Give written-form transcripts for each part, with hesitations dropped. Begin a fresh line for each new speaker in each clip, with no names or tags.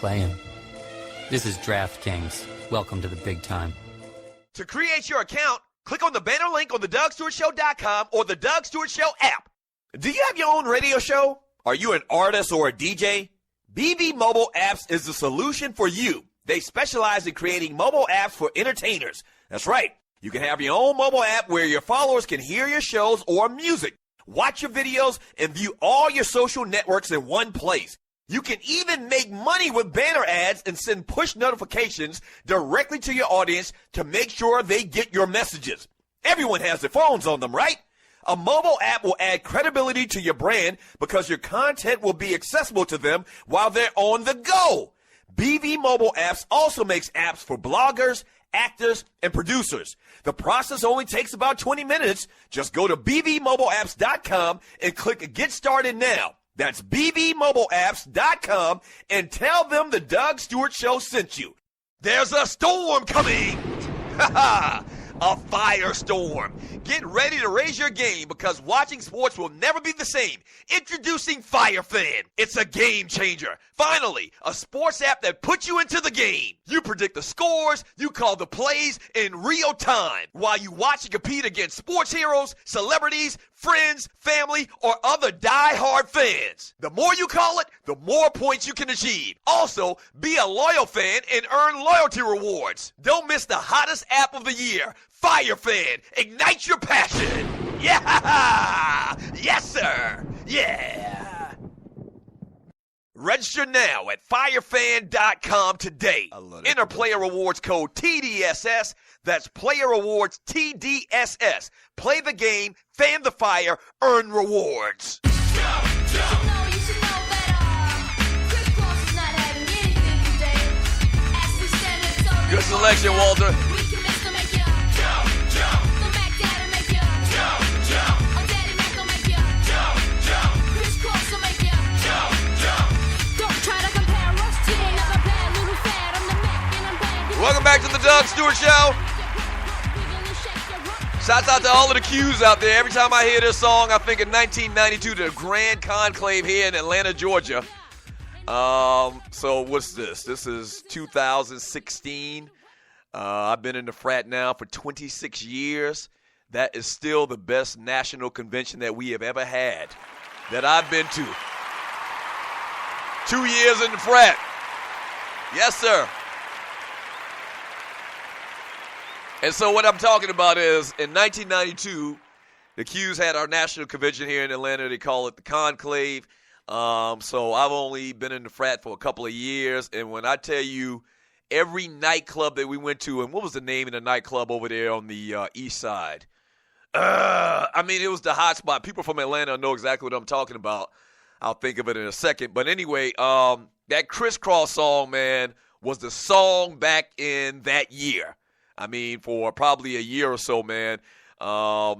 playing. This is DraftKings. Welcome to the big time.
To create your account, click on the banner link on thedougstewartshow.com or the Doug Stewart Show app. Do you have your own radio show? Are you an artist or a DJ? BB Mobile Apps is the solution for you. They specialize in creating mobile apps for entertainers. That's right. You can have your own mobile app where your followers can hear your shows or music, watch your videos, and view all your social networks in one place. You can even make money with banner ads and send push notifications directly to your audience to make sure they get your messages. Everyone has their phones on them, right? A mobile app will add credibility to your brand because your content will be accessible to them while they're on the go. BV Mobile Apps also makes apps for bloggers, actors, and producers. The process only takes about 20 minutes. Just go to bbmobileapps.com and click Get Started Now. That's bbmobileapps.com and tell them the Doug Stewart Show sent you. There's a storm coming. Ha ha! A firestorm. Get ready to raise your game because watching sports will never be the same. Introducing FireFan. It's a game changer. Finally, a sports app that puts you into the game. You predict the scores, you call the plays in real time while you watch and compete against sports heroes, celebrities, friends, family, or other die-hard fans. The more you call it, the more points you can achieve. Also, be a loyal fan and earn loyalty rewards. Don't miss the hottest app of the year, FireFan. Ignite your passion. Yeah! Yes, sir. Yeah. Register now at firefan.com today. Enter player rewards code TDSS. That's player rewards TDSS. Play the game, fan the fire, earn rewards. Good selection, Walter. Welcome back to the Doug Stewart Show. Shouts out to all of the Qs out there. Every time I hear this song, I think of 1992, the Grand Conclave here in Atlanta, Georgia. So what's this? This is 2016. I've been in the frat now for 26 years. That is still the best national convention that we have ever had that I've been to. 2 years in the frat. Yes, sir. And so what I'm talking about is in 1992, the Qs had our national convention here in Atlanta. They call it the Conclave. So I've only been in the frat for a couple of years. And when I tell you every nightclub that we went to, and what was the name of the nightclub over there on the east side? It was the hot spot. People from Atlanta know exactly what I'm talking about. I'll think of it in a second. But anyway, that Crisscross song, man, was the song back in that year. For probably a year or so, man. What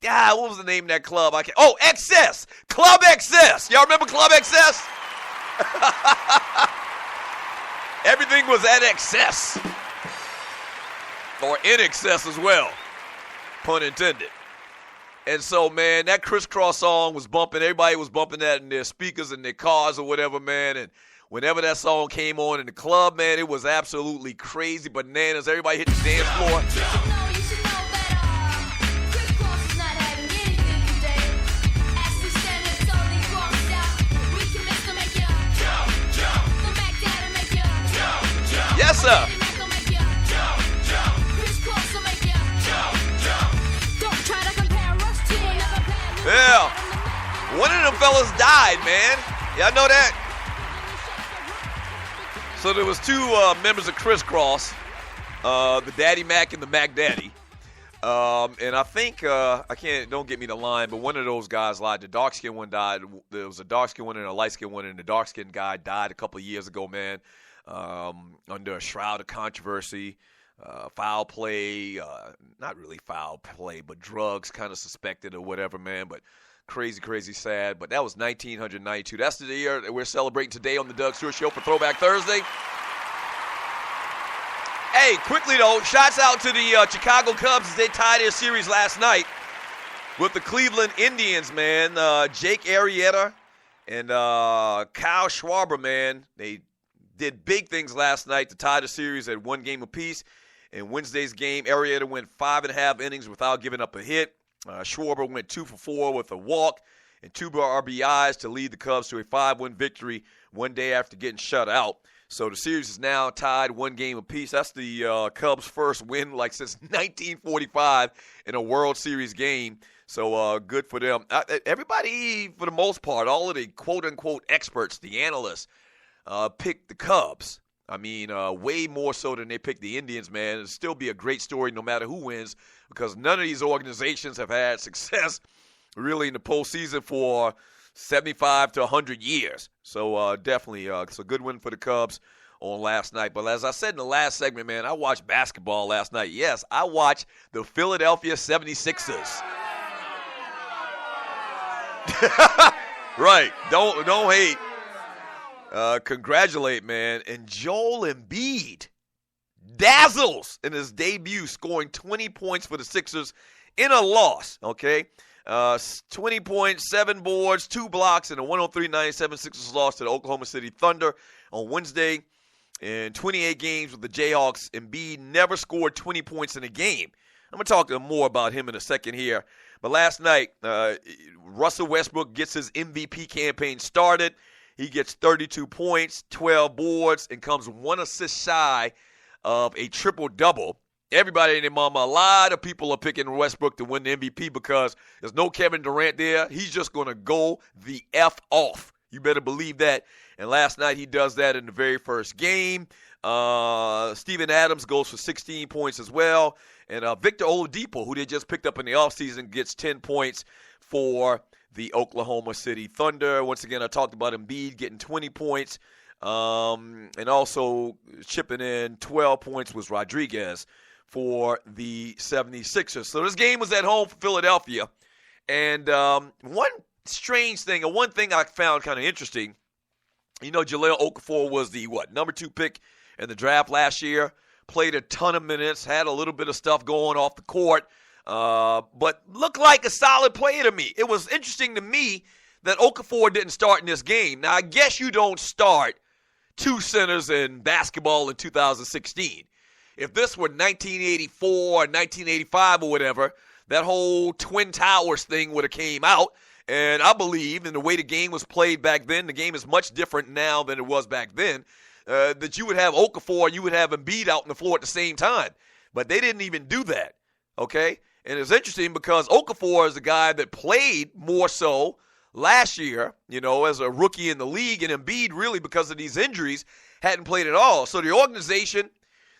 was the name of that club? Excess! Club Excess! Y'all remember Club Excess? Everything was at excess. Or in excess as well. Pun intended. And so, man, that Crisscross song was bumping. Everybody was bumping that in their speakers and their cars or whatever, man. And whenever that song came on in the club, man, it was absolutely crazy bananas. Everybody hit the dance floor. Yes, sir. Yeah. One of them fellas died, man. Y'all know that? So there was two members of Crisscross, the Daddy Mac and the Mac Daddy. And I think, don't get me the line, but one of those guys lied. The dark-skinned one died. There was a dark-skinned one and a light-skinned one, and the dark-skinned guy died a couple of years ago, man, under a shroud of controversy. Foul play, not really foul play, but drugs kind of suspected or whatever, man. But crazy, crazy sad. But that was 1992. That's the year that we're celebrating today on the Doug Stewart Show for Throwback Thursday. Hey, quickly though, shouts out to the Chicago Cubs as they tied their series last night with the Cleveland Indians, man. Jake Arrieta and Kyle Schwarber, man, they did big things last night to tie the series at 1 game apiece. In Wednesday's game, Arrieta went 5.5 innings without giving up a hit. Schwarber went 2 for 4 with a walk and 2 RBIs to lead the Cubs to a 5-win victory one day after getting shut out. So the series is now tied 1 game apiece. That's the Cubs' first win since 1945 in a World Series game. So good for them. Everybody, for the most part, all of the quote-unquote experts, the analysts, picked the Cubs. I mean, way more so than they picked the Indians, man. It'll still be a great story no matter who wins, because none of these organizations have had success really in the postseason for 75 to 100 years. So definitely it's a good win for the Cubs on last night. But as I said in the last segment, man, I watched basketball last night. Yes, I watched the Philadelphia 76ers. Right. Don't hate. Congratulate, man. And Joel Embiid dazzles in his debut, scoring 20 points for the Sixers in a loss, okay? 20 points, 7 boards, 2 blocks, and a 103-97 Sixers loss to the Oklahoma City Thunder on Wednesday. In 28 games with the Jayhawks, Embiid never scored 20 points in a game. I'm going to talk more about him in a second here. But last night, Russell Westbrook gets his MVP campaign started. He gets 32 points, 12 boards, and comes 1 assist shy of a triple-double. Everybody and their mama, a lot of people are picking Westbrook to win the MVP because there's no Kevin Durant there. He's just going to go the F off. You better believe that. And last night he does that in the very first game. Steven Adams goes for 16 points as well. And Victor Oladipo, who they just picked up in the offseason, gets 10 points for the Oklahoma City Thunder. Once again, I talked about Embiid getting 20 points. And also chipping in 12 points was Rodriguez for the 76ers. So this game was at home for Philadelphia. And one strange thing, and one thing I found kind of interesting, Jahlil Okafor was the, number 2 pick in the draft last year. Played a ton of minutes, had a little bit of stuff going off the court, but looked like a solid player to me. It was interesting to me that Okafor didn't start in this game. Now, I guess you don't start 2 centers in basketball in 2016. If this were 1984 or 1985 or whatever, that whole Twin Towers thing would have came out. And I believe in the way the game was played back then, the game is much different now than it was back then, that you would have Okafor and you would have Embiid out on the floor at the same time. But they didn't even do that, okay? And it's interesting because Okafor is a guy that played more so last year, as a rookie in the league, and Embiid really, because of these injuries, hadn't played at all. So the organization,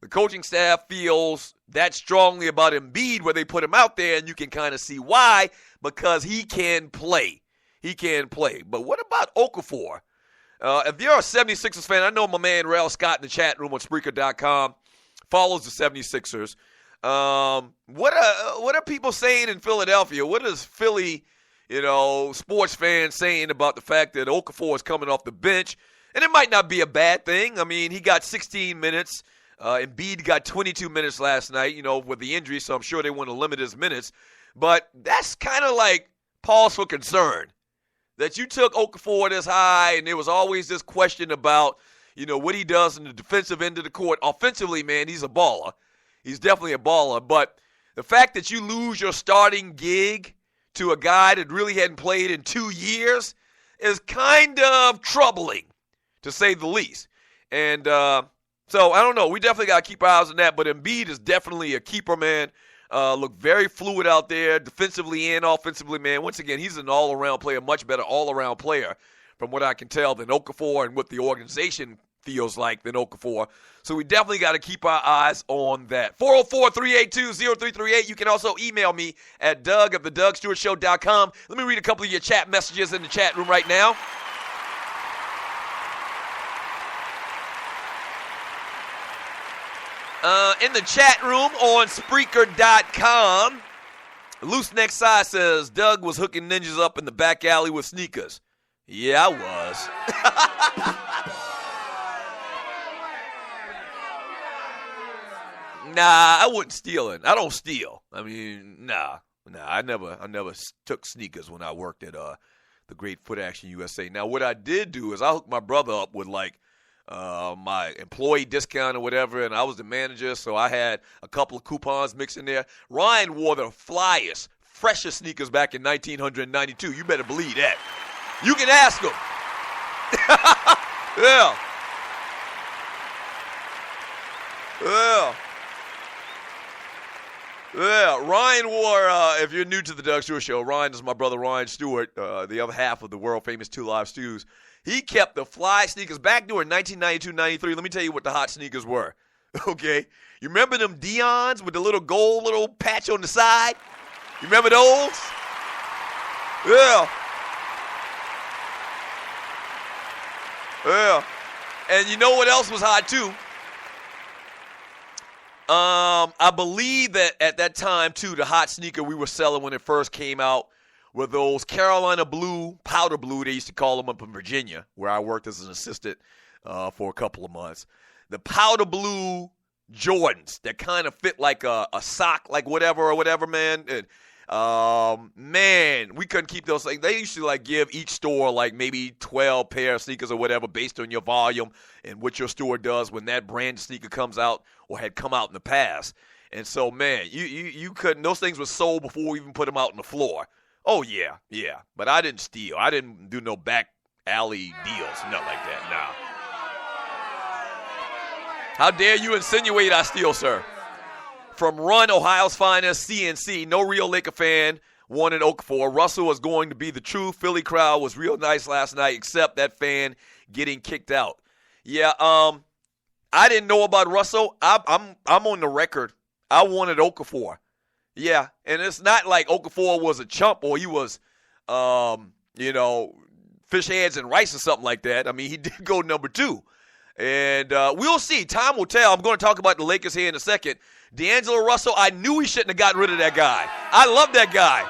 the coaching staff feels that strongly about Embiid where they put him out there, and you can kind of see why, because he can play. He can play. But what about Okafor? If you're a 76ers fan, I know my man Rel Scott in the chat room on Spreaker.com follows the 76ers. What are people saying in Philadelphia? What is Philly, sports fans saying about the fact that Okafor is coming off the bench? And it might not be a bad thing. I mean, he got 16 minutes. Embiid got 22 minutes last night, with the injury, so I'm sure they want to limit his minutes. But that's kind of like pause for concern. That you took Okafor this high, and there was always this question about, what he does in the defensive end of the court. Offensively, man, he's a baller. He's definitely a baller. But the fact that you lose your starting gig to a guy that really hadn't played in 2 years is kind of troubling, to say the least. And so, I don't know. We definitely got to keep our eyes on that. But Embiid is definitely a keeper, man. Look very fluid out there, defensively and offensively, man. Once again, he's an all-around player, much better all-around player from what I can tell than Okafor and what the organization feels like than Okafor. So we definitely got to keep our eyes on that. 404-382-0338. You can also email me at Doug@theDougStewartShow.com. Let me read a couple of your chat messages in the chat room right now. In the chat room on Spreaker.com, Loose Neck Side says, Doug was hooking ninjas up in the back alley with sneakers. Yeah, I was. Nah, I wasn't stealing. I don't steal. I mean, nah. I never took sneakers when I worked at the great Foot Action USA. Now, what I did do is I hooked my brother up with my employee discount or whatever, and I was the manager, so I had a couple of coupons mixed in there. Ryan wore the flyest, freshest sneakers back in 1992. You better believe that. You can ask him. Yeah. Yeah. Yeah, Ryan wore, if you're new to the Doug Stewart Show, Ryan is my brother Ryan Stewart, the other half of the world-famous Two Live Stews. He kept the fly sneakers back during 1992-93. Let me tell you what the hot sneakers were, okay? You remember them Dion's with the little gold little patch on the side? You remember those? Yeah. Yeah. And you know what else was hot, too? I believe that at that time, too, the hot sneaker we were selling when it first came out were those Carolina blue, powder blue, they used to call them up in Virginia, where I worked as an assistant for a couple of months. The powder blue Jordans that kind of fit like a sock, like whatever, man. And, man, we couldn't keep those things. They used to, like, give each store, like, maybe 12 pair of sneakers or whatever based on your volume and what your store does when that brand sneaker comes out or had come out in the past. And so, man, you couldn't – those things were sold before we even put them out on the floor. Oh, yeah. But I didn't steal. I didn't do no back alley deals, nothing like that, nah. How dare you insinuate I steal, sir? From Run, Ohio's finest, CNC, no real Laker fan wanted Okafor. Russell was going to be the truth. Philly crowd was real nice last night, except that fan getting kicked out. Yeah, I didn't know about Russell. I'm on the record. I wanted Okafor. Yeah, and it's not like Okafor was a chump or he was, fish heads and rice or something like that. I mean, he did go number 2. And we'll see. Time will tell. I'm going to talk about the Lakers here in a second. D'Angelo Russell, I knew he shouldn't have gotten rid of that guy. I love that guy.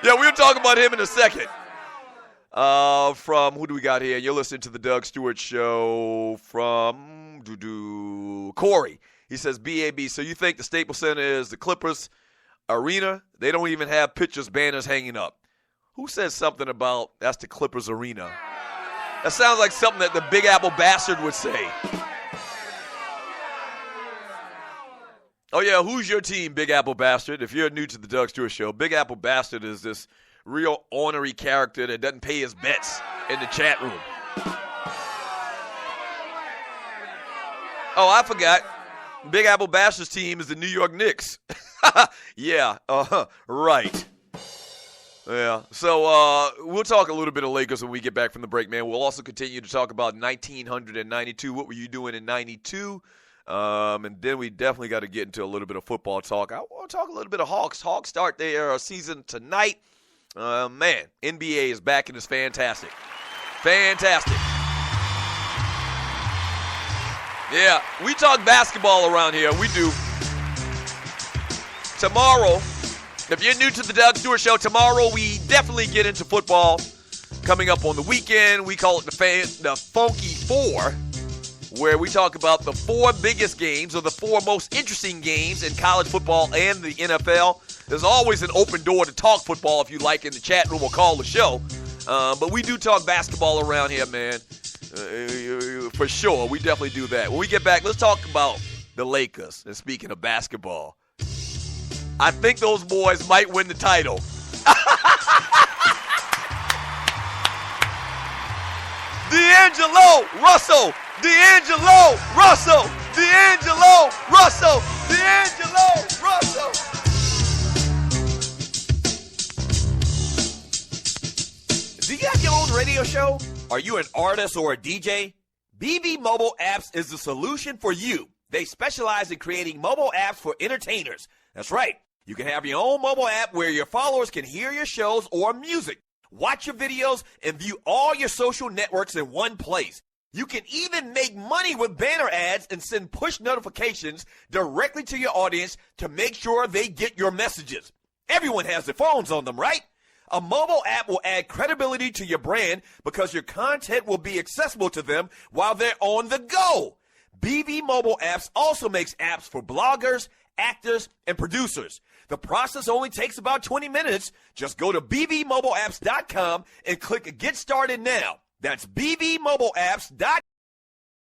Yeah, we'll talk about him in a second. From, who do we got here? You're listening to the Doug Stewart Show from Corey. He says, BAB, so you think the Staples Center is the Clippers arena? They don't even have pictures, banners hanging up. Who says something about that's the Clippers arena? That sounds like something that the Big Apple Bastard would say. Oh, yeah, who's your team, Big Apple Bastard? If you're new to the Doug Stewart Show, Big Apple Bastard is this real ornery character that doesn't pay his bets in the chat room. Oh, I forgot. Big Apple Bastard's team is the New York Knicks. Yeah, right. Yeah, so we'll talk a little bit of Lakers when we get back from the break, man. We'll also continue to talk about 1992. What were you doing in 92? And then we definitely got to get into a little bit of football talk. I want to talk a little bit of Hawks. Hawks start their season tonight. Man, NBA is back and it's fantastic. Fantastic. Yeah, we talk basketball around here. We do. Tomorrow, if you're new to the Doug Stewart Show, tomorrow we definitely get into football. Coming up on the weekend, we call it the Funky Four, where we talk about the 4 biggest games or the 4 most interesting games in college football and the NFL. There's always an open door to talk football if you like in the chat room or call the show. But we do talk basketball around here, man. For sure, we definitely do that. When we get back, let's talk about the Lakers. And speaking of basketball, I think those boys might win the title. D'Angelo Russell. D'Angelo Russell. D'Angelo Russell. D'Angelo Russell. Do you have your own radio show? Are you an artist or a DJ? BB Mobile Apps is the solution for you. They specialize in creating mobile apps for entertainers. That's right. You can have your own mobile app where your followers can hear your shows or music, watch your videos, and view all your social networks in one place. You can even make money with banner ads and send push notifications directly to your audience to make sure they get your messages. Everyone has their phones on them, right? A mobile app will add credibility to your brand because your content will be accessible to them while they're on the go. BB Mobile Apps also makes apps for bloggers, actors, and producers. The process only takes about 20 minutes. Just go to bbmobileapps.com and click Get Started Now. That's bbmobileapps.com.